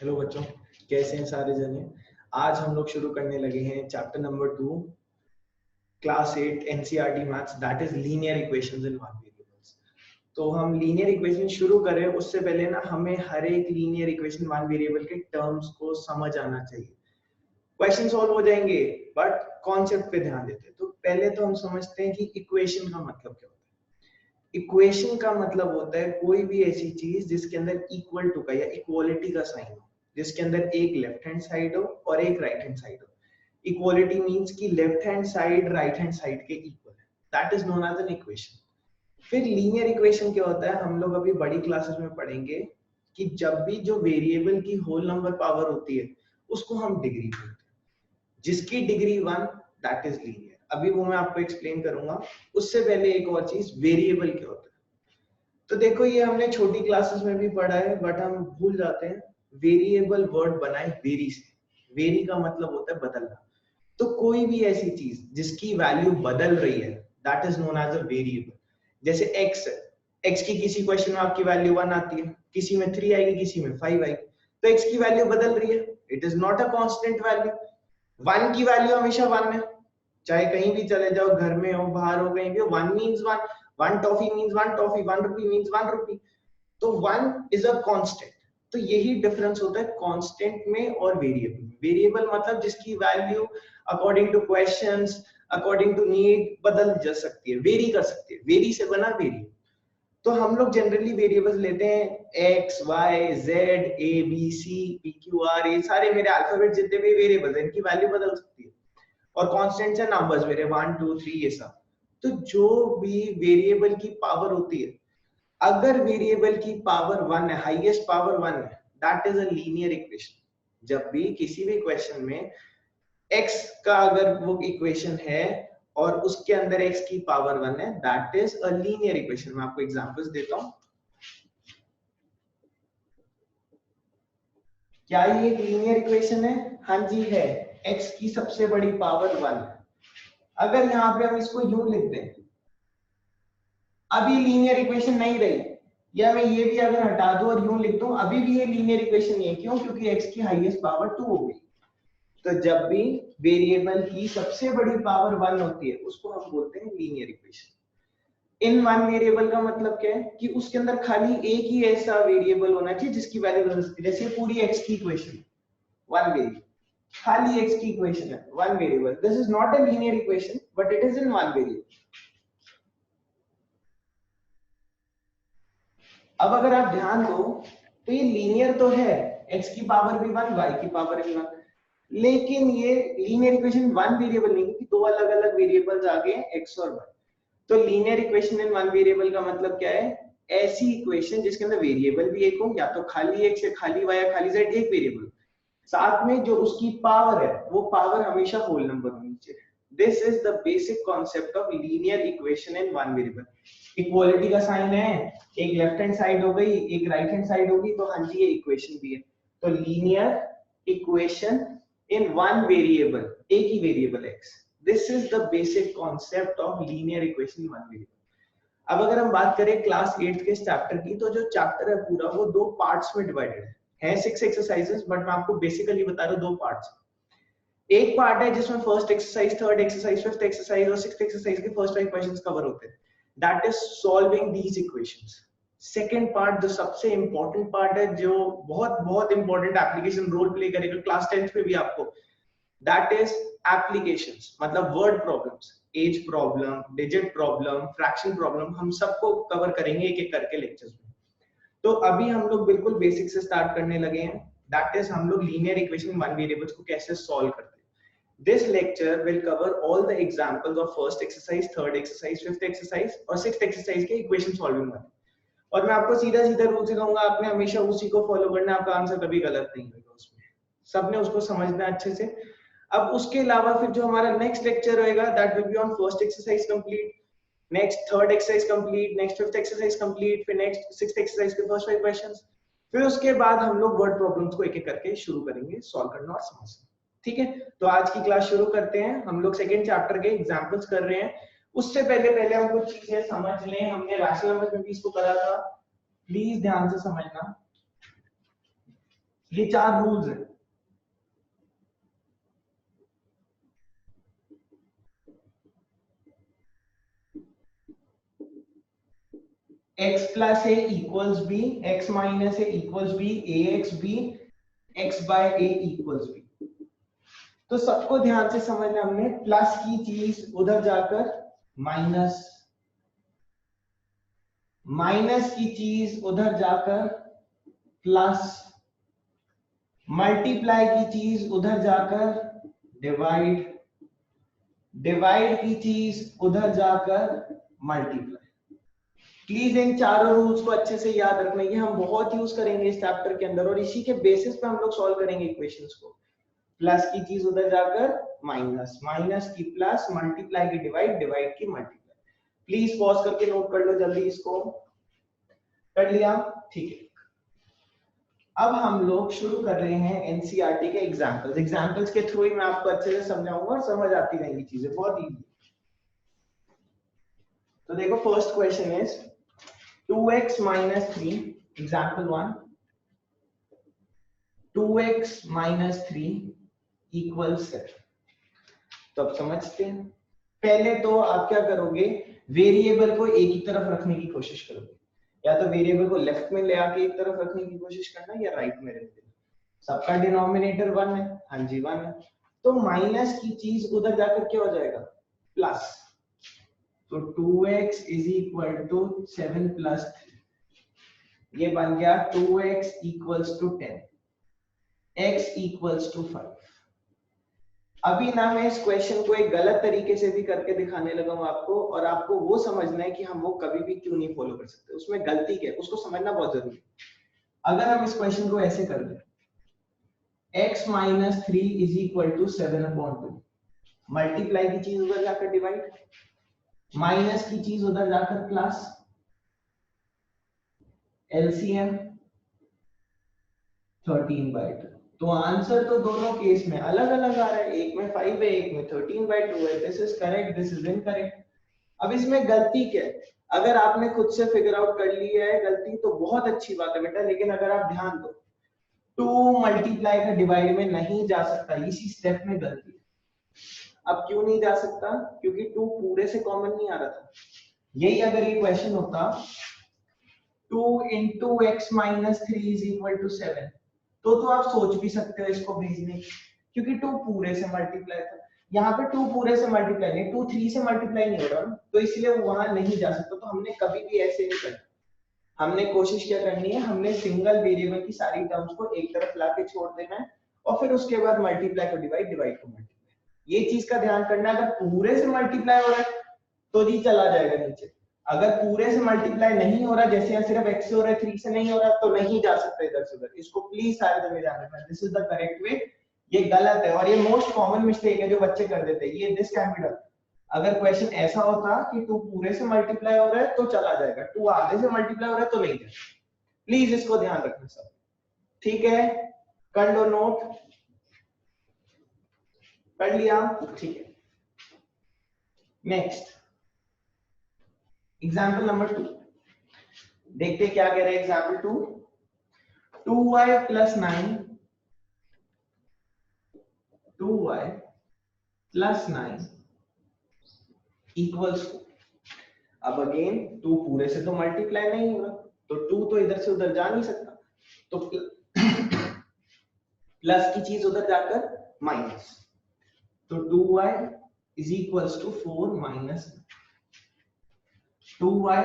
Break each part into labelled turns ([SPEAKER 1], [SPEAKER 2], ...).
[SPEAKER 1] Hello बच्चों, कैसे हैं सारे जने। आज हम लोग शुरू करने लगे हैं chapter number 2 class 8 NCERT maths, that is linear equations in one variables. तो हम लीनियर इक्वेशन शुरू करें उससे पहले ना हमें हर एक लीनियर इक्वेशन वन वेरिएबल के टर्म्स को समझ आना चाहिए। क्वेश्चन सॉल्व हो जाएंगे बट कॉन्सेप्ट पे ध्यान देते हैं। तो पहले तो हम समझते हैं कि इक्वेशन का मतलब क्या होता है। इक्वेशन का मतलब होता है कोई भी ऐसी चीज जिसके अंदर इक्वल टू का या इक्वालिटी का साइन हो, जिसके अंदर एक लेफ्ट हैंड साइड हो और एक राइट हैंड साइड हो। इक्वालिटी मींस कि left hand side right hand side के इक्वल है, that is known as an equation. फिर लीनियर इक्वेशन क्या होता है, हम लोग अभी बड़ी क्लासेस में पढ़ेंगे कि जब भी जो वेरिएबल की होल नंबर पावर होती है उसको हम डिग्री बोलते हैं। जिसकी डिग्री 1 दैट इज लीनियर। अभी वो मैं आपको एक्सप्लेन करूंगा। उससे पहले एक और चीज, वेरिएबल क्या होता है। तो देखो ये हमने छोटी क्लासेस में भी पढ़ा है बट हम भूल जाते हैं। वेरिएबल वर्ड बना है वेरी से। वेरी का मतलब होता है बदलना। तो कोई भी ऐसी चीज जिसकी वैल्यू बदल रही है that is known as a variable. जैसे x है, x की किसी क्वेश्चन में आपकी वैल्यू 1 आती है, किसी में 3 आएगी, किसी में 5 आएगी। तो x की वैल्यू बदल रही है, it is not a constant value. 1 की वैल्यू हमेशा 1 है, चाहे कहीं भी चले जाओ, घर में हो बाहर हो कहीं भी हो, 1 मींस 1। 1 टॉफी मींस 1 टॉफी, 1 रुपी मींस 1 रुपी। तो 1 इज अ कांस्टेंट। तो यही डिफरेंस होता है कांस्टेंट में और वेरिएबल में। वेरिएबल मतलब जिसकी value according to questions, according to need बदल जा सकती है, वेरी कर सकती है। वेरी से बना वेरिएबल। तो हम लोग जनरली वेरिएबल्स लेते हैं x y z a b c p q r, ये सारे मेरे अल्फाबेट जितने भी वेरिएबल्स हैं इनकी वैल्यू बदल सकती है। और कांस्टेंट्स है नंबर्स मेरे 1 2 3 ये सब। तो जो भी वेरिएबल की पावर होती है, अगर वेरिएबल की पावर 1 है, हाईएस्ट पावर 1 है, that is a linear equation. जब भी किसी भी क्वेश्चन में x का अगर वो इक्वेशन है और उसके अंदर x की पावर 1 है, that is a linear equation. मैं आपको एग्जांपल्स देता हूं। क्या ये एक लीनियर इक्वेशन है? हाँ जी है। x की सबसे बड़ी पावर 1 है। अगर यहाँ पे हम इसको यूं लिख दें, अभी लीनियर इक्वेशन नहीं रही। या मैं ये भी अगर हटा दूं और यूं लिख दूं, अभी भी ये लीनियर इक्वेशन नहीं है। क्यों? क्योंकि x की हाईएस्ट पावर 2 हो गई। तो जब भी वेरिएबल की सबसे बड़ी पावर 1 होती है उसको हम बोलते हैं linear equation. In one variable का मतलब क्या है कि उसके अंदर खाली एक ही ऐसा वेरिएबल होना चाहिए जिसकी वैल्यू बदल सकती है। जैसे पूरी x की इक्वेशन, वन वेरिएबल, खाली x की इक्वेशन है, one variable. This is not a linear equation but it is in one variable. अब अगर आप ध्यान दो तो ये लीनियर तो है, x की पावर भी 1 y की पावर भी 1, लेकिन ये लीनियर इक्वेशन वन वेरिएबल नहीं, क्योंकि दो अलग अलग वेरिएबल्स आ गए हैं x और y। तो linear equation in one variable का मतलब क्या है? ऐसी इक्वेशन जिसके अंदर वेरिएबल भी एक हो, या तो खाली x या खाली y या खाली z एक वेरिएबल, साथ में जो उसकी पावर है वो पावर हमेशा होल नंबर होनी चाहिए। This is the basic concept of linear equation in one variable. Equality का साइन है, एक लेफ्ट हैंड साइड हो गई एक राइट हैंड साइड होगी, तो हाँ जी ये इक्वेशन भी है। तो linear equation in one variable, एक ही variable x। This is the basic concept of linear equation in one variable. अब अगर हम बात करें क्लास 8 के चैप्टर की, तो जो चैप्टर है पूरा वो दो पार्ट्स में डिवाइडेड है 6 एक्सरसाइजेस, बट मैं आपको बेसिकली बता रहा हूं दो पार्ट्स। एक पार्ट है जिसमें first exercise, third exercise, fifth exercise और सिक्स्थ एक्सरसाइज के फर्स्ट 5 क्वेश्चंस कवर होते हैं, that is solving these equations. Second part जो सबसे इंपॉर्टेंट पार्ट है, जो बहुत बहुत इंपॉर्टेंट एप्लीकेशन रोल प्ले करेगा क्लास 10th में भी आपको, दैट इज एप्लीकेशंस, मतलब word problems, age problem, digit problem, fraction problem, हम सबको कवर करेंगे एक एक करके लेक्चर्स में। तो अभी हम लोग बिल्कुल बेसिक से स्टार्ट करने लगे हैं, दैट इज हम लोग लीनियर इक्वेशन वन वेरिएबल्स को कैसे सॉल्व करते हैं। This lecture will cover all the examples of first exercise, third exercise, fifth exercise और sixth exercise के equation solving वाले। और मैं आपको सीधा सीधा रूल सिखाऊंगा, आपने हमेशा उसी को फॉलो करना, आपका आंसर कभी गलत नहीं होगा उसमें, सबने उसको समझना है अच्छे से। अब उसके अलावा फिर जो हमारा नेक्स्ट लेक्चर रहेगा that will be on first exercise complete, next third exercise complete, next fifth exercise complete, फिर नेक्स्ट सिक्स्थ एक्सरसाइज के फर्स्ट 5 क्वेश्चंस। फिर उसके बाद हम लोग वर्ड प्रॉब्लम्स को एक एक करके शुरू करेंगे सॉल्व करना और समझना। ठीक है, तो आज की क्लास शुरू करते हैं। हम लोग सेकंड चैप्टर के एग्जांपल्स कर रहे हैं। उससे पहले पहले हम कुछ चीजें समझ लें, हमने रैशनल नंबर्स में भी इसको करा था, प्लीज ध्यान से समझना। ये 4 रूल्स हैं। x plus a equals b, x minus a equals b, ax b, x by a equals b। तो सबको ध्यान से समझना, हमने प्लस की चीज उधर जाकर माइनस, माइनस की चीज उधर जाकर प्लस, मल्टीप्लाई की चीज उधर जाकर डिवाइड, डिवाइड की चीज उधर जाकर मल्टीप्लाई। प्लीज इन चारों रूल्स को अच्छे से याद रखना, ये हम बहुत यूज करेंगे इस चैप्टर के अंदर और इसी के बेसिस पे हम लोग सॉल्व करेंगे इक्वेशंस को। प्लस की चीज उधर जाकर माइनस, माइनस की प्लस, मल्टीप्लाई की डिवाइड, डिवाइड की मल्टीप्लाई। प्लीज पॉज करके नोट कर लो जल्दी इसको। कर लिया? ठीक है। अब हम लोग शुरू कर रहे हैं एनसीईआरटी के एग्जांपल्स। एग्जांपल्स के थ्रू ही मैं आपको अच्छे से समझाऊंगा और समझ आती रहेंगी चीजें, बहुत इजी। तो देखो first question is 2x minus 3, example 1, 2x minus 3 equals 7। तो अब समझते हैं। पहले तो आप क्या करोगे, वेरिएबल को एक ही तरफ रखने की कोशिश करोगे, या तो वेरिएबल को लेफ्ट में ले आके एक तरफ रखने की कोशिश करना या राइट में रखना। सबका डिनोमिनेटर 1 है, हाँ जी 1 है, तो माइनस की चीज उधर जाकर क्या हो जाएगा, प्लस। तो 2x is equal to 7 plus 3, ये बन गया 2x equals to 10, x equals to 5। अभी ना मैं इस क्वेश्चन को एक गलत तरीके से भी करके दिखाने लगा हूं आपको, और आपको वो समझना है कि हम वो कभी भी क्यों नहीं फॉलो कर सकते, उसमें गलती क्या है उसको समझना बहुत जरूरी है। अगर हम इस क्वेश्चन को ऐसे कर दें, x minus 3 is equal to 7/2, multiply की चीज उधर जाकर डिवाइड, माइनस की चीज उधर जाकर प्लस, एलसीएम 13/2। तो आंसर तो दोनों केस में अलग अलग आ रहा है, एक में 5 है, एक में 13/2 है। This is correct, this is incorrect. अब इसमें गलती क्या है, अगर आपने खुद से फिगर आउट कर ली है गलती तो बहुत अच्छी बात है बेटा, लेकिन अगर आप ध्यान दो 2 मल्टीप्लाई का डिवाइड में नहीं जा सकता, इसी स्टेप में गलती है। अब क्यों नहीं जा सकता, क्योंकि 2 पूरे से कॉमन नहीं आ रहा था। यही अगर ये क्वेश्चन होता 2 into x minus 3 is equal to 7, तो आप सोच भी सकते हो इसको भेजने की, क्योंकि 2 पूरे से मल्टीप्लाई था। यहाँ पे 2 पूरे से मल्टीप्लाई नहीं, 2 3 से मल्टीप्लाई नहीं हो रहा, तो इसलिए वो वहां नहीं जा सकता। तो हमने कभी भी ऐसे नहीं करना, हमने कोशिश क्या करनी है, हमने सिंगल वेरिएबल की सारी टर्म्स को एक तरफ लाके छोड़ देना है, और फिर उसके बाद मल्टीप्लाई को डिवाइड, डिवाइड को मल्टीप्लाई। ये चीज का ध्यान करना है। अगर पूरे से मल्टीप्लाई हो रहा है तो जी चला जाएगा नीचे, अगर पूरे से मल्टीप्लाई नहीं हो रहा, जैसे यहाँ सिर्फ x से हो रहा है 3 से नहीं हो रहा, तो नहीं जा सकता इधर से उधर। इसको प्लीज सारे जगह ध्यान रखना, this is the correct way. ये गलत है और ये मोस्ट कॉमन मिस्टेक है जो बच्चे कर देते हैं, ये दिस कैन बी डन। अगर क्वेश्चन ऐसा होता कि 2 पूरे से मल्टीप्लाई हो रहा है तो चला जाएगा, 2 आधे से मल्टीप्लाई हो रहा है तो नहीं जाएगा। प्लीज इसको ध्यान रखना सब, ठीक है? कर लो नोट, कर लिया? ठीक है। नेक्स्ट एग्जाम्पल नंबर 2, देखते क्या कह रहे हैं example 2। 2y plus 9, 2y plus 9 equals 4। अब अगेन 2 पूरे से तो मल्टीप्लाई नहीं हो रहा, तो 2 तो इधर से उधर जा नहीं सकता, तो प्लस की चीज उधर जाकर माइनस, तो 2y is equals to 4 minus 2y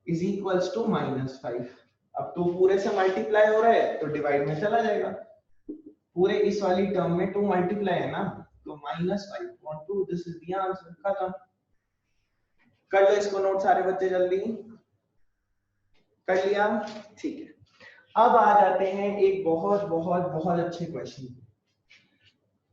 [SPEAKER 1] is equals to -5। अब 2 पूरे से मल्टीप्लाई हो रहा है तो डिवाइड में चला जाएगा, पूरे इस वाली टर्म में 2 मल्टीप्लाई है ना, तो -5/2, दिस इज द आंसर। खत्म। कर लो इसको नोट सारे बच्चे जल्दी, कर लिया? ठीक है। अब आ जाते हैं एक बहुत बहुत बहुत अच्छे क्वेश्चन,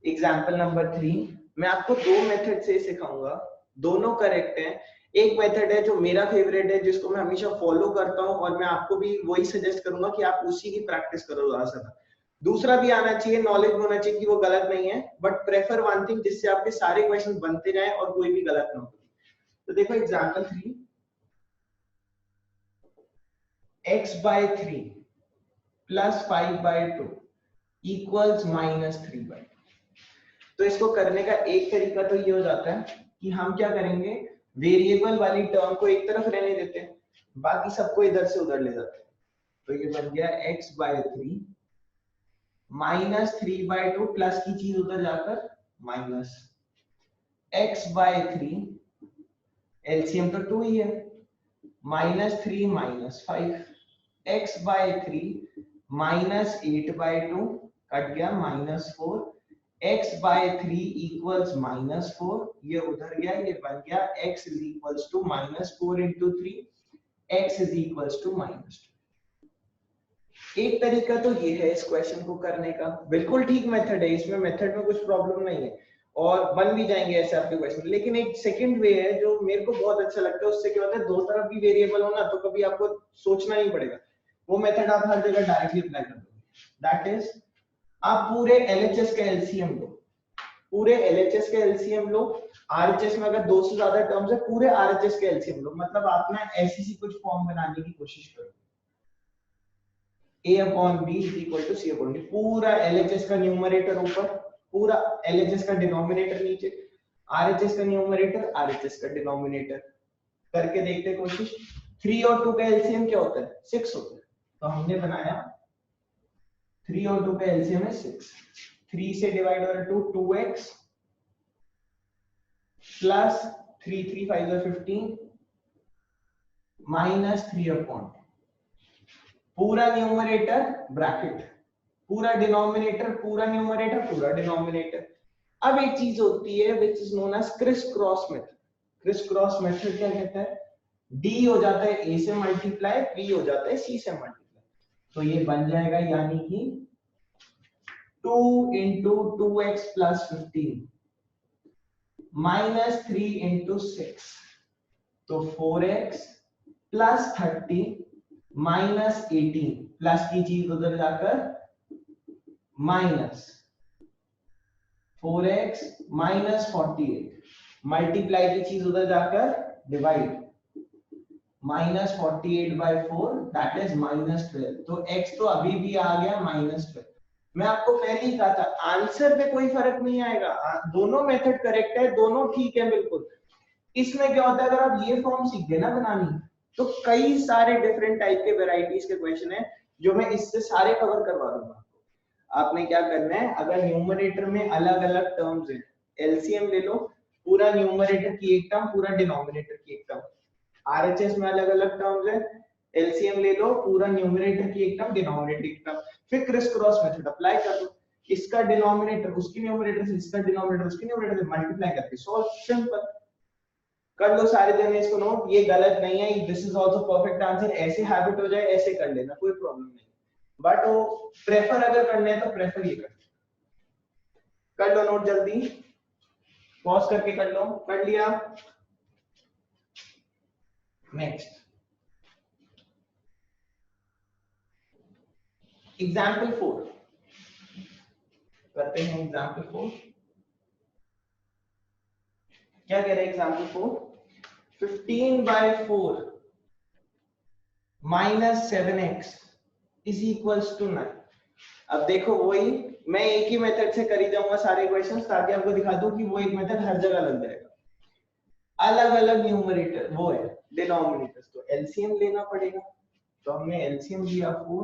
[SPEAKER 1] एग्जाम्पल नंबर 3। मैं आपको 2 मेथड से सिखाऊंगा, दोनों करेक्ट हैं। एक मेथड है जो मेरा फेवरेट है, जिसको मैं हमेशा फॉलो करता हूं, और मैं आपको भी वही सजेस्ट करूंगा कि आप उसी की प्रैक्टिस करो ज्यादा से ज्यादा। दूसरा भी आना चाहिए, नॉलेज होना चाहिए कि वो गलत नहीं है, बट प्रेफर वन थिंग जिससे आपके सारे क्वेश्चन बनते जाए और कोई भी गलत ना हो। तो देखो एग्जाम्पल 3, x/3 plus 5/2 इक्वल्स -3/2। तो इसको करने का एक तरीका तो ये हो जाता है कि हम क्या करेंगे, वेरिएबल वाली टर्म को एक तरफ रहने देते हैं, बाकी सबको इधर से उधर ले जाते हैं। तो ये बन गया x/3 -3/2 प्लस की चीज उधर जाकर माइनस x/3, एलसीएम तो 2 ही है, -3 -5, x/3 -8/2 कट गया -4, x/3 इक्वल्स -4, ये उधर गया, ये बन गया x is equals to -4 into 3, x is equals to -2। एक तरीका तो ये है इस क्वेश्चन को करने का, बिल्कुल ठीक मेथड है, इसमें मेथड में कुछ प्रॉब्लम नहीं है और बन भी जाएंगे ऐसे आपके क्वेश्चन। लेकिन एक सेकंड वे है जो मेरे को बहुत अच्छा लगता है, उससे क्या होता है, दो तरफ भी वेरिएबल हो ना तो कभी आपको सोचना नहीं पड़ेगा, वो मेथड आप हर जगह डायरेक्टली अप्लाई कर दोगे। दैट इज, आप पूरे एलएचएस का एलसीएम लो, पूरे एलएचएस का एलसीएम लो, आरएचएस में अगर 2 से ज्यादा टर्म्स है पूरे आरएचएस का एलसीएम लो, मतलब आप ना ऐसी सी कुछ फॉर्म बनाने की कोशिश करो, a/b is equal to c/d, पूरा LHS का न्यूमरेटर ऊपर, पूरा LHS का डिनोमिनेटर नीचे, RHS का न्यूमरेटर, RHS का डिनोमिनेटर, करके देखते कोशिश। 3 और 2 का एलसीएम क्या होता है, 6 होता है, तो हमने बनाया 3 और 2 का एलसीएम है 6, 3 से डिवाइड हो रहा है 2, 2x प्लस 3 3 5 15 माइनस 3/2, पूरा न्यूमरेटर ब्रैकेट, पूरा डिनोमिनेटर, पूरा न्यूमरेटर, पूरा डिनोमिनेटर। अब एक चीज होती है which is known as criss cross method. Criss cross method क्या कहता है, d हो जाता है a से मल्टीप्लाई, b हो जाता है c से मल्टीप्लाई, तो ये बन जाएगा यानी कि 2 into 2x plus 15 minus 3 into 6, तो 4x plus 30 minus 18, प्लस की चीज उधर जाकर माइनस 4x minus 48, मल्टीप्लाई की चीज उधर जाकर डिवाइड, -48/4 दैट इज -12, तो x तो अभी भी आ गया -12। मैं आपको पहले ही कहा था आंसर पे कोई फर्क नहीं आएगा, दोनों मेथड करेक्ट है, दोनों ठीक है बिल्कुल। इसमें क्या होता है, अगर आप ये फॉर्म सीख गए ना बनानी, तो कई सारे डिफरेंट टाइप के वेराइटीज के क्वेश्चन है जो मैं इससे सारे कवर करवा दूंगा। आपने क्या करना है, अगर न्यूमरेटर में अलग अलग टर्म्स है, एलसीएम ले लो, पूरा न्यूमरेटर की एक टर्म, पूरा डिनोमिनेटर की एक टर्म, आरएचएस में अलग अलग टर्म्स है, एलसीएम ले लो, पूरा न्यूमरेटर की एक टर्म, डिनोमिनेटर की टर्म, फिर क्रिस क्रॉस मेथड अप्लाई कर दो, इसका डिनोमिनेटर उसकी न्यूमरेटर से, इसका डिनोमिनेटर उसकी न्यूमरेटर से मल्टीप्लाई करके सॉल्व, सिंपल। कर लो सारे जने इसको नोट, ये गलत नहीं है, this is also perfect answer, ऐसे हैबिट हो जाए ऐसे कर लेना, कोई प्रॉब्लम नहीं, बट वो प्रेफर अगर करना है तो प्रेफर ये कर लो नोट जल्दी, पॉज करके कर लो, कर लिया। नेक्स्ट एग्जाम्पल 4 करते हैं। एग्जाम्पल 4 क्या कह रहे हैं, example 4 15/4 minus 7x is equals to 9। अब देखो वही मैं एक ही मेथड से करी जाऊंगा सारे क्वेश्चंस, ताकि आपको दिखा दूं कि वो एक मेथड हर जगह लग जाएगा। अलग अलग न्यूमरेटर वो है डिनोमिनेटर्स, तो एलसीएम लेना पड़ेगा, तो हमने एलसीएम लिया 4,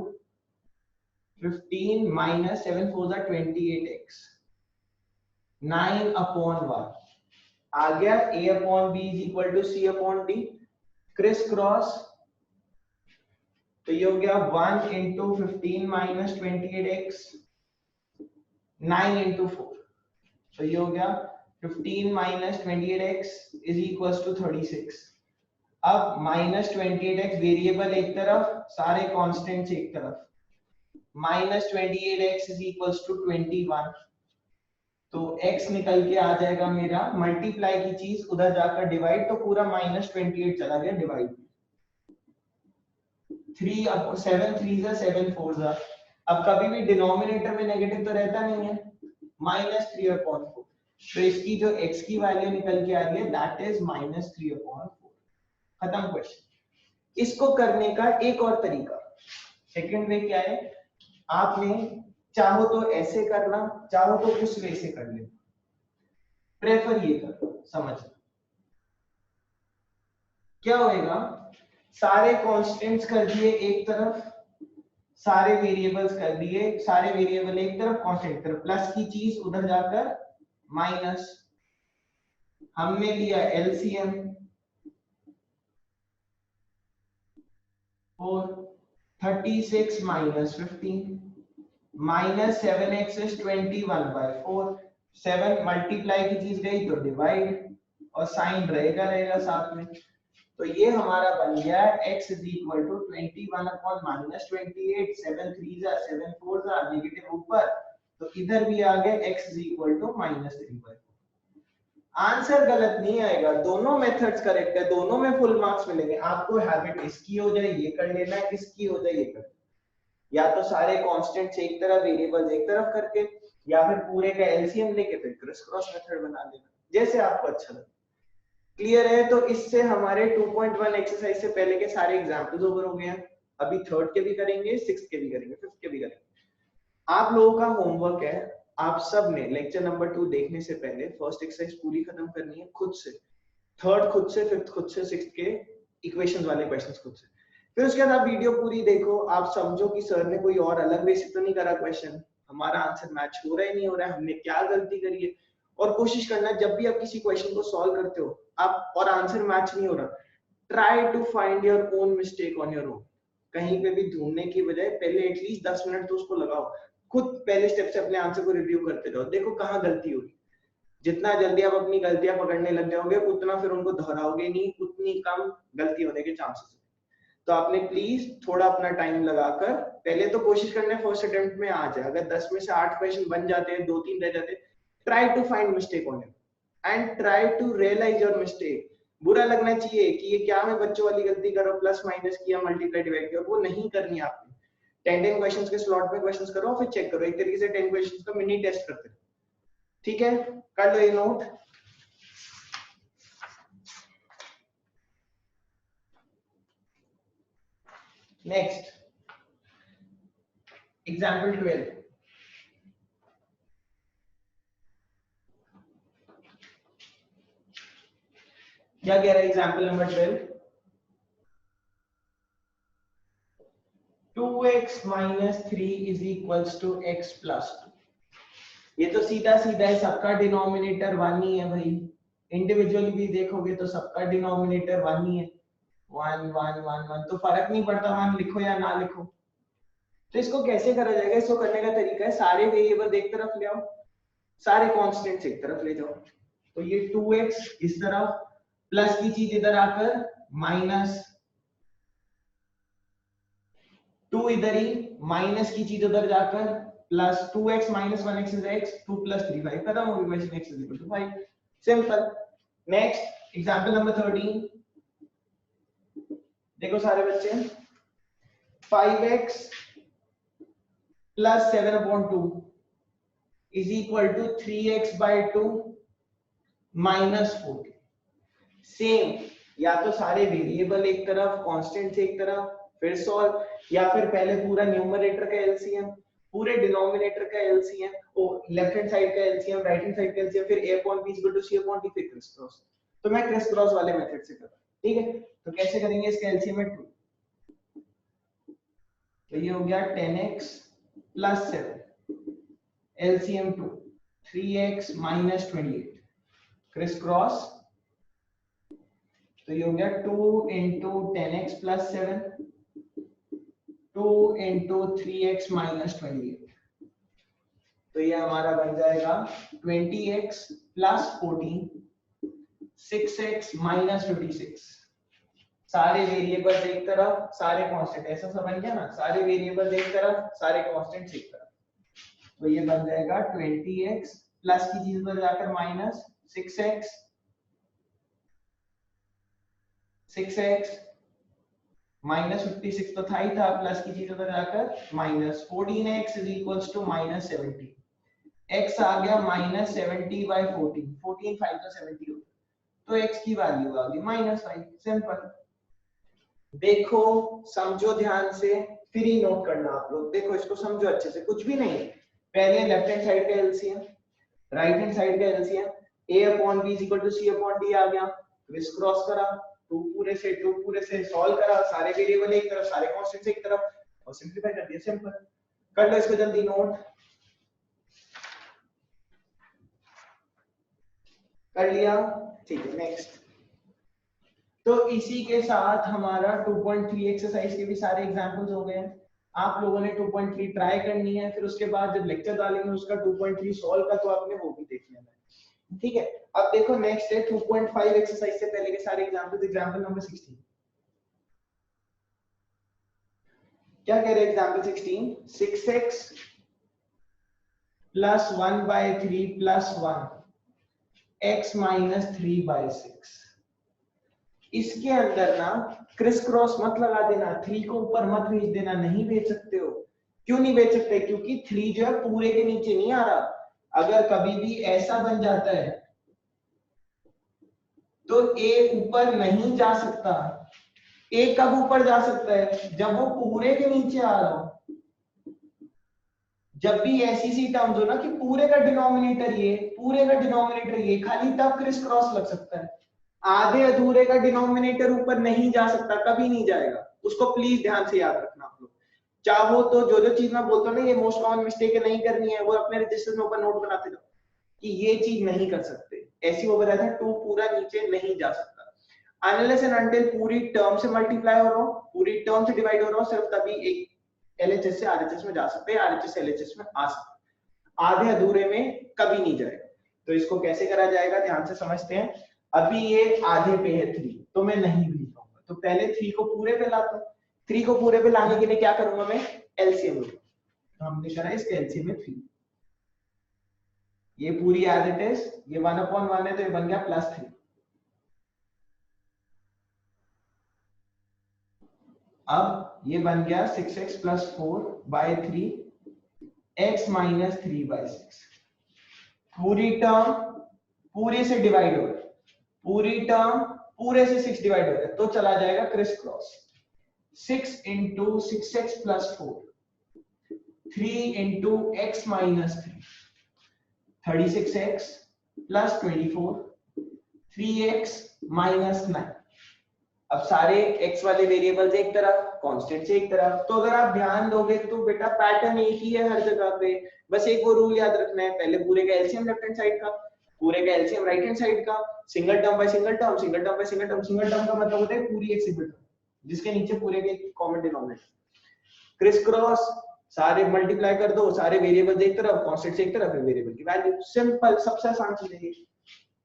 [SPEAKER 1] 15 minus 7 4 28x, 9/1 आ गया, a/b is equal to c/d, criss cross, तो ये हो गया 1 into 15 minus 28x, 9 into 4, तो ये हो गया 15 minus 28x is equals to 36। अब -28x वेरिएबल एक तरफ, सारे कांस्टेंट्स एक तरफ, -28x is equals to 21, तो x निकल के आ जाएगा मेरा, मल्टीप्लाई की चीज उधर जाकर डिवाइड, तो पूरा -28 चला गया डिवाइड, 3 अब 7 3 7 4 अब कभी भी डिनोमिनेटर में नेगेटिव तो रहता नहीं है, -3/4, तो इसकी जो x की वैल्यू निकल के आ रही है दैट इज -3/4। खत्म क्वेश्चन। इसको करने का एक और तरीका, सेकंड वे क्या है, आपने चाहो तो ऐसे करना, चाहो तो उस वे से कर लेना, प्रेफर ये करो। समझ क्या होएगा, सारे कांस्टेंट्स कर दिए एक तरफ, सारे वेरिएबल्स कर दिए, सारे वेरिएबल एक तरफ, कांस्टेंट तरफ, प्लस की चीज उधर जाकर माइनस। हमने लिया एलसीएम और 36 minus 15 minus 7x is 21/4। 7 multiply की चीज गई तो डिवाइड, और साइन रहेगा साथ में। तो ये हमारा बन गया x is equal to 21 upon minus 28। 7 3 जा 7 4 जा नेगेटिव ऊपर, तो इधर भी आ गया x is equal to minus 3/4। Answer गलत नहीं आएगा, दोनों मेथड्स करेक्ट है, दोनों में फुल मार्क्स मिलेंगे। आपको हैबिट इसकी हो जाए ये कर लेना है, इसकी हो जाए ये कर, या तो सारे कांस्टेंट्स एक तरफ, वेरिएबल्स एक तरफ करके, या फिर पूरे का एलसीएम लेके फिर क्रिस क्रॉस मेथड बना लेना, जैसे आपको अच्छा लगे। क्लियर है? तो इससे हमारे 2.1 एक्सरसाइज से पहले के सारे एग्जांपल्स ओवर हो गए हैं। अभी थर्ड के भी करेंगे, सिक्स्थ के भी करेंगे, फिफ्थ के भी करेंगे। आप लोगों का होमवर्क है, आप सब ने लेक्चर नंबर 2 देखने से पहले फर्स्ट एक्सरसाइज पूरी खत्म करनी है खुद से, थर्ड खुद से, फिफ्थ खुद से, सिक्स्थ के इक्वेशंस वाले क्वेश्चंस खुद से। फिर उसके बाद आप वीडियो पूरी देखो, आप समझो कि सर ने कोई और अलग वे से तो नहीं करा क्वेश्चन, हमारा आंसर मैच हो रहा है नहीं हो रहा है, हमने क्या गलती करी है। और कोशिश करना जब भी आप किसी क्वेश्चन को सॉल्व करते हो आप और आंसर मैच नहीं हो रहा, try to find your own mistake on your own. कहीं पे भी ढूंढने की बजाय पहले एटलीस्ट 10 मिनट तो उसको लगाओ, खुद पहले स्टेप से अपने आंसर को रिव्यू करते जाओ, देखो कहाँ गलती होगी। जितना जल्दी आप अपनी गलतियां पकड़ने लग जाओगे उतना फिर उनको दोहराओगे नहीं, उतनी कम गलती होने के चांसेस। तो आपने प्लीज थोड़ा अपना टाइम लगाकर पहले तो कोशिश करना है फर्स्ट अटेम्प्ट में आ जाए। अगर 10 में से 8 क्वेश्चन बन जाते हैं, 2-3 रह जाते, try to find mistake on it and try to realise your mistake. बुरा लगना चाहिए कि ये क्या मैं बच्चों वाली गलती कर रहा हूँ, प्लस माइनस किया, मल्टीप्लाई डिवाइड किया, वो नहीं करनी आपने। 10 क्वेश्चंस के स्लॉट में क्वेश्चंस करो, फिर चेक करो, एक तरीके से 10 क्वेश्चंस का मिनी टेस्ट करते रहो। ठीक है, कर लो ये नोट। Next example 12। क्या कह रहा है example number 12? 2x minus 3 is equals to x plus 2। ये तो सीधा सीधा है, सबका डिनोमिनेटर 1 ही है भाई। इंडिविजुअली भी देखोगे तो सबका डिनोमिनेटर 1 ही है, 1 1 1 1, तो फर्क नहीं पड़ता मैम लिखो या ना लिखो। तो इसको कैसे करा जाएगा? इसको करने का तरीका है, सारे वेरिएबल एक तरफ ले आओ, सारे कांस्टेंट्स एक तरफ ले जाओ। तो ये 2x इस तरफ, प्लस की चीज इधर आकर माइनस 2 इधर ही, माइनस की चीज उधर जाकर plus 2x minus 1x is x, 2 plus 3 5, खत्म हो गई question, x is equal to 5। Simple. Next example number 13। देखो सारे बच्चे, 5x plus 7/2 is equal to 3x/2 minus 4। Same, या तो सारे वेरिएबल एक तरफ, कांस्टेंट्स एक तरफ, फिर सॉल्व, या फिर पहले पूरा न्यूमरेटर का एलसीएम, पूरे डिनोमिनेटर का एलसीएम, और लेफ्ट हैंड साइड का एलसीएम, राइट हैंड साइड का एलसीएम, फिर a/b c/d, फिर क्रिस क्रॉस। तो मैं क्रिस क्रॉस वाले मेथड से कर रहा हूं, ठीक है? तो कैसे करेंगे? इसका एलसीएम है 2, तो ये हो गया 10x plus 7, LCM 2, 3x minus 28, criss cross, तो ये हो गया 2 into 10x plus 7, 2 into 3x minus 28, तो ये हमारा बन जाएगा 20x plus 14, 6x minus 56। सारे वेरिएबल्स एक तरफ, सारे कांस्टेंट, ऐसा सब बन गया ना, सारे वेरिएबल्स एक तरफ, सारे कांस्टेंट्स एक तरफ। तो ये बन जाएगा 20x प्लस की चीज पर जाकर माइनस 6x माइनस 56 तो था ही था, प्लस की चीज उधर जाकर minus 14x is equals to minus 70। x आ गया माइनस 70/14, 14 5 तो 70 हो, तो x की वैल्यू आ गई माइनस 5। सिंपल। देखो समझो ध्यान से, फिर ही नोट करना आप लोग। देखो इसको समझो अच्छे से, कुछ भी नहीं है। पहले लेफ्ट हैंड साइड का एलसीएम, राइट हैंड साइड का LCM, a upon b is equal to c upon d आ गया। क्रिस क्रॉस करा, टू पूरे से सॉल्व करा, सारे वेरिएबल एक तरफ, सारे कांस्टेंट्स एक तरफ, और सिंपलीफाई कर दिया। सिंपल। कर लो इसको जल्दी नोट। कर लिया? ठीक है, नेक्स्ट। तो इसी के साथ हमारा 2.3 एक्सरसाइज के भी सारे एग्जांपल्स हो गए हैं। आप लोगों ने 2.3 ट्राई करनी है, फिर उसके बाद जब लेक्चर डालेंगे उसका 2.3 सॉल्व का, तो आपने वो भी देख लेना है। ठीक है, अब देखो नेक्स्ट है 2.5 एक्सरसाइज से पहले के सारे एग्जांपल्स। एग्जांपल नंबर 16 क्या कह रहे हैं? Example 16, 6x plus 1/3 plus 1 x minus 3/6। इसके अंदर ना क्रिस क्रॉस मत लगा देना, 3 को ऊपर मत भेज देना, नहीं भेज सकते हो। क्यों नहीं भेज सकते? क्योंकि 3 जो है पूरे के नीचे नहीं आ रहा। अगर कभी भी ऐसा बन जाता है तो a ऊपर नहीं जा सकता। a कब ऊपर जा सकता है? जब वो पूरे के नीचे आ रहा हो। जब भी ऐसी सी टर्म्स हो ना कि पूरे का डिनोमिनेटर ये, पूरे का डिनोमिनेटर ये, खाली तब क्रिस क्रॉस लग सकता है। आधे अधूरे का डिनोमिनेटर ऊपर नहीं जा सकता, कभी नहीं जाएगा। उसको प्लीज ध्यान से याद रखना आप लोग। चाहो तो जो जो चीज मैं बोलता हूँ ना, ये मोस्ट कॉमन मिस्टेक है, नहीं करनी है, वो अपने रजिस्टर में ऊपर नोट बनाते जाओ कि ये चीज नहीं कर सकते। ऐसी ओवर है, टू पूरा नीचे नहीं जा सकता। अनलेस एंड अनटिल पूरी टर्म से मल्टीप्लाई हो रहा हो, पूरी टर्म से डिवाइड हो रहा हो, सिर्फ तभी एक एलएचएस से आरएचएस में जा सकते हैं, आरएचएस से एलएचएस में आ सकते हैं। आधे अधूरे में कभी नहीं जाएगा। तो इसको कैसे करा जाएगा, ध्यान से समझते हैं। अभी ये आधे पे है 3, तो मैं नहीं भी लिखूंगा, तो पहले 3 को पूरे पे लाता हूँ। 3 को पूरे पे लाने के लिए क्या करूंगा मैं? एलसीएम लूंगा। तो हमने करा इसके एलसीएम में 3। ये पूरी एज इट इज, ये 1/1 है, तो ये बन गया +3। अब ये बन गया 6x प्लस 4/3 x माइनस 3/6। पूरी टर्म पूरे से डिवाइड हो रहा है, पूरी टर्म पूरे से 6 डिवाइड हो रहा है, तो चला जाएगा criss cross. 6 into 6x plus 4, 3 into x minus 3, 36x plus 24, 3x minus 9। अब सारे x वाले वेरिएबल्स एक तरफ, कांस्टेंट से एक तरफ। तो अगर आप ध्यान दोगे तो बेटा पैटर्न एक ही है हर जगह पे। बस एक वो रूल याद रखना है, पहले पूरे का एलसीएम लेफ्ट हैंड साइड का, पूरे का एलसीएम राइट हैंड साइड का, single term by single term, single term by single term. Single term का मतलब होता है पूरी एक सिंगल टर्म जिसके नीचे पूरे के कॉमन डिनोमिनेटर। क्रिस क्रॉस, सारे मल्टीप्लाई कर दो, सारे वेरिएबल्स एक तरफ, कांस्टेंट से एक तरफ, वेरिएबल की वैल्यू। सिंपल, सबसे आसान चीज है ये।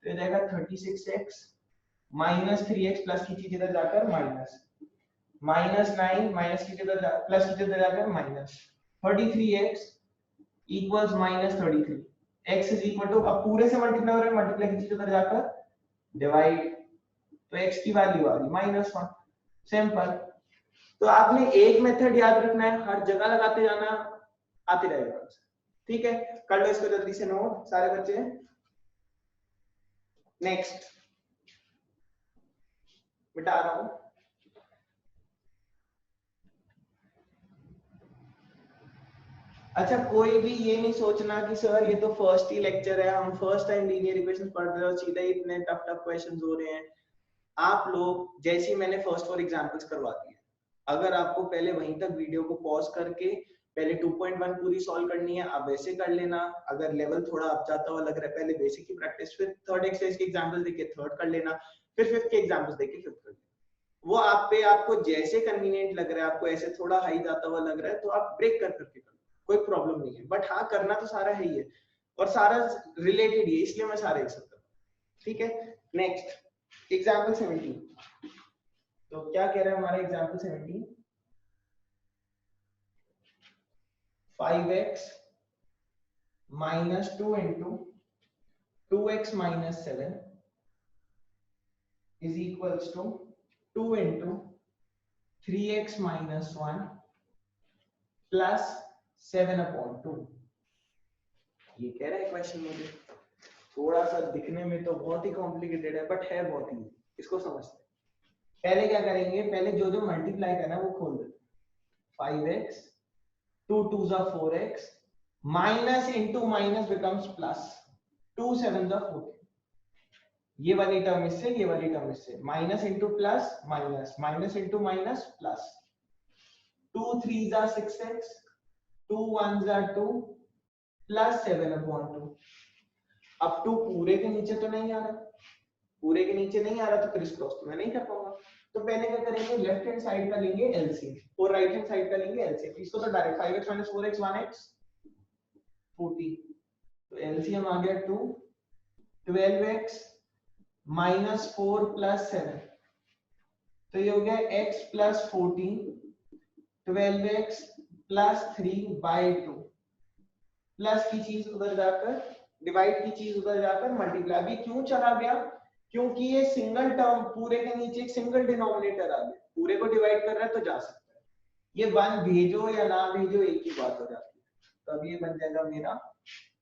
[SPEAKER 1] तो ये जाएगा 36x माइनस 3x प्लस की चीज इधर जाकर माइनस, -9 माइनस की इधर प्लस की इधर जाकर minus, 33x equals -33। x is equal to, अब पूरे से मल्टीप्लाई हो रहा है, मल्टीप्लाई की चीज इधर जाकर डिवाइड, तो x की वैल्यू आ गई -1। सिंपल। तो आपने एक मेथड याद रखना है, हर जगह लगाते जाना, आते रहेगा। ठीक है, कर लो इसको जल्दी से नोट सारे बच्चे। नेक्स्ट मिटा रहा हूं। अच्छा, कोई भी ये नहीं सोचना कि सर ये तो फर्स्ट ही लेक्चर है, हम फर्स्ट टाइम लीनियर इक्वेशंस पढ़ रहे हो, सीधा ही इतने टफ टफ क्वेश्चंस हो रहे हैं। आप लोग जैसे ही मैंने फर्स्ट 4 एग्जांपल्स करवा दिए, अगर आपको पहले वहीं तक वीडियो को पॉज करके पहले 2.1 पूरी सॉल्व करनी है, आप वैसे कर लेना। अगर लेवल थोड़ा अप जाता हुआ लग रहा है, पहले बेसिक की प्रैक्टिस, फिर थर्ड एक्सरसाइज के एग्जांपल देख के थर्ड कर लेना, फिर फिफ्थ के एग्जांपल्स देख के फिफ्थ कर लेना। वो आप पे, आपको जैसे कन्वीनियंट लग रहा है, आपको ऐसे थोड़ा हाई जाता हुआ लग रहा है, तो आप ब्रेक कर करके कर, कोई प्रॉब्लम नहीं है। बट हाँ, करना तो सारा है ही है, और सारा रिलेटेड ही है, इसलिए मैं सारे एक साथ कर रहा हूं। ठीक है, नेक्स्ट एग्जांपल 17। तो क्या कह रहा है हमारा example 17? 5x minus 2 into 2x minus 7 is equals to 2 into 3x minus 1 plus 7/2। ये कह रहा है क्वेश्चन मुझे, थोड़ा सा दिखने में तो बहुत ही कॉम्प्लिकेटेड है, बट है बहुत ही, इसको समझते हैं। पहले क्या करेंगे, पहले जो जो मल्टीप्लाई करना है वो खोल देते। 5x 2 2s are 4x minus into minus becomes plus 2 7s are 14। ये वाली टर्म इससे, ये वाली टर्म इससे, minus into plus minus, minus into minus plus, 2 3s are 6x 2 1s are 2 plus 7/2। अब 2 पूरे के नीचे तो नहीं आ रहा, पूरे के नीचे नहीं आ रहा तो क्रिस क्रॉस तो मैं नहीं कर पाऊंगा। तो पहले क्या करेंगे, लेफ्ट हैंड साइड का लेंगे एलसीएम और राइट हैंड साइड का लेंगे एलसीएम। इसको तो डायरेक्ट 5x - 4x 1x 14, तो एलसीएम आ गया 2, 12x माइनस 4 प्लस 7, तो ये हो गया x plus 14 12x plus 3/2, plus की चीज उधर जाकर डिवाइड की चीज उधर जाकर मल्टीप्लाई। अभी क्यों चला गया, क्योंकि ये सिंगल टर्म पूरे के नीचे एक सिंगल डिनोमिनेटर आ गया, पूरे को डिवाइड कर रहा है तो जा सकता है। ये 1 भेजो या ना भेजो एक ही बात हो जाती है। तो अब ये बन जाएगा मेरा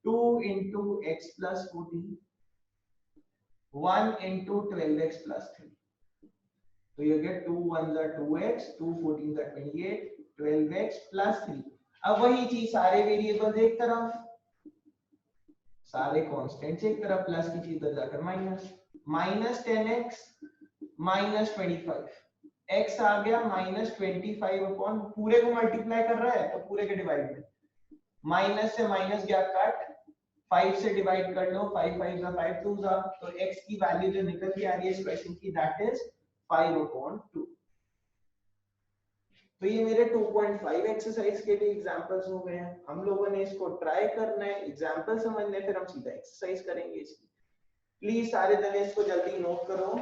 [SPEAKER 1] 2 into x plus 14 1 into 12x plus 3, तो ये गया 2 1s are 2x 2 14s are 28 12x plus 3। अब वही चीज सारे वेरिएबल्स एक तरफ, सारे कांस्टेंट्स एक तरफ, प्लस की चीज उधर जाकर minus, minus 10x minus 25, x आ गया माइनस 25 अपॉन पूरे को मल्टीप्लाई कर रहा है तो पूरे के डिवाइड में, माइनस से माइनस गया कट, 5 से डिवाइड कर लो, 5 5 जा 5 2 जा, तो x की वैल्यू जो निकल के आ रही है इस क्वेश्चन की दैट इज 5/2। तो ये मेरे 2.5 एक्सरसाइज के लिए एग्जांपल्स हो गए हैं। हम लोगों ने इसको ट्राई करना है, एग्जांपल समझने, फिर हम सीधा एक्सरसाइज करेंगे इसकी। प्लीज सारे जने इसको जल्दी नोट करो।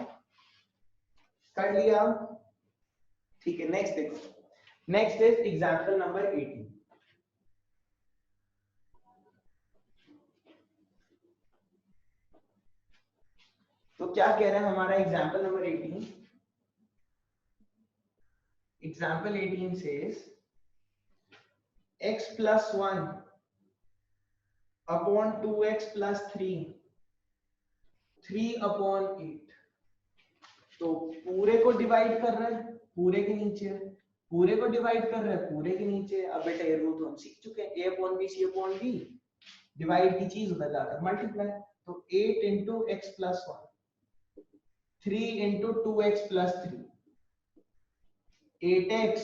[SPEAKER 1] कर लिया? ठीक है, नेक्स्ट देखो। Next is example number 18। तो क्या कह रहा है हमारा example number 18? Example 18 says x plus 1 upon 2x plus 3 3/8। तो पूरे को डिवाइड कर रहा है पूरे के नीचे, पूरे को डिवाइड कर रहा है पूरे के नीचे। अब बेटा ये रूल तो हम सीख चुके हैं, a/b c/d, डिवाइड की चीज उधर जाकर मल्टीप्लाई। तो 8 into x plus 1 3 into 2x plus 3 8x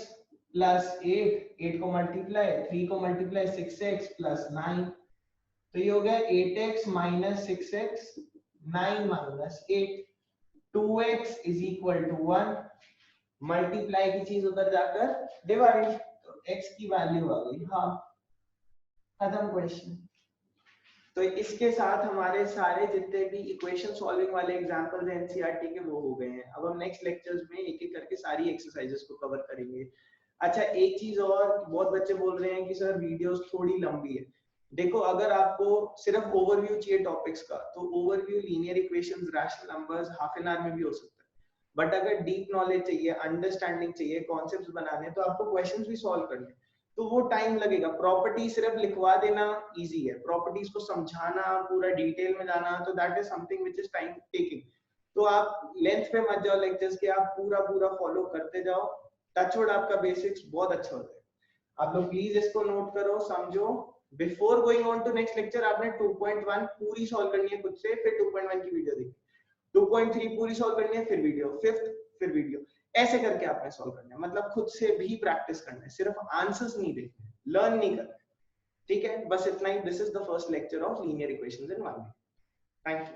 [SPEAKER 1] plus 8 को मल्टीप्लाई 3 को मल्टीप्लाई 6x प्लस 9, तो ये हो गया 8x minus 6x 9 minus 8, 2x is equal to 1, multiply की चीज उधर जाकर डिवाइड, तो x की वैल्यू आ गई हाफ। खत्म क्वेश्चन। तो इसके साथ हमारे सारे जितने भी इक्वेशन सॉल्विंग वाले एग्जांपल्स हैं एनसीईआरटी के वो हो गए हैं। अब हम नेक्स्ट लेक्चर्स में एक एक करके सारी एक्सरसाइजेस को कवर करेंगे। अच्छा, एक चीज और, बहुत बच्चे बोल रहे हैं कि सर वीडियोस थोड़ी लंबी है। देखो, अगर आपको सिर्फ ओवरव्यू चाहिए टॉपिक्स का तो overview, linear equations, rational numbers half an hour में भी हो सकता है। बट अगर डीप नॉलेज चाहिए, अंडरस्टैंडिंग चाहिए, कॉन्सेप्ट्स बनाने, तो आपको क्वेश्चंस भी सॉल्व करने, तो वो टाइम लगेगा। प्रॉपर्टी सिर्फ लिखवा देना इजी है, प्रॉपर्टीज को समझाना, पूरा डिटेल में जाना, तो that is something which is time taking. तो आप लेंथ पे मत जाओ लेक्चर्स के, आप पूरा पूरा फॉलो करते जाओ, टचवुड आपका बेसिक्स बहुत अच्छा हो जाएगा। आप लोग प्लीज इसको नोट करो, समझो। Before going on to next lecture आपने 2.1 पूरी सॉल्व करनी है खुद से, फिर 2.1 की वीडियो देखी, 2.3 पूरी सॉल्व करनी है, फिर वीडियो, फिफ्थ फिर वीडियो, ऐसे करके आपने सॉल्व करना है। मतलब खुद से भी प्रैक्टिस करना है, सिर्फ आंसर्स नहीं देखने, लर्न नहीं करना है। ठीक है, बस इतना ही। This is the first lecture of linear equations in 1 week. Thank you.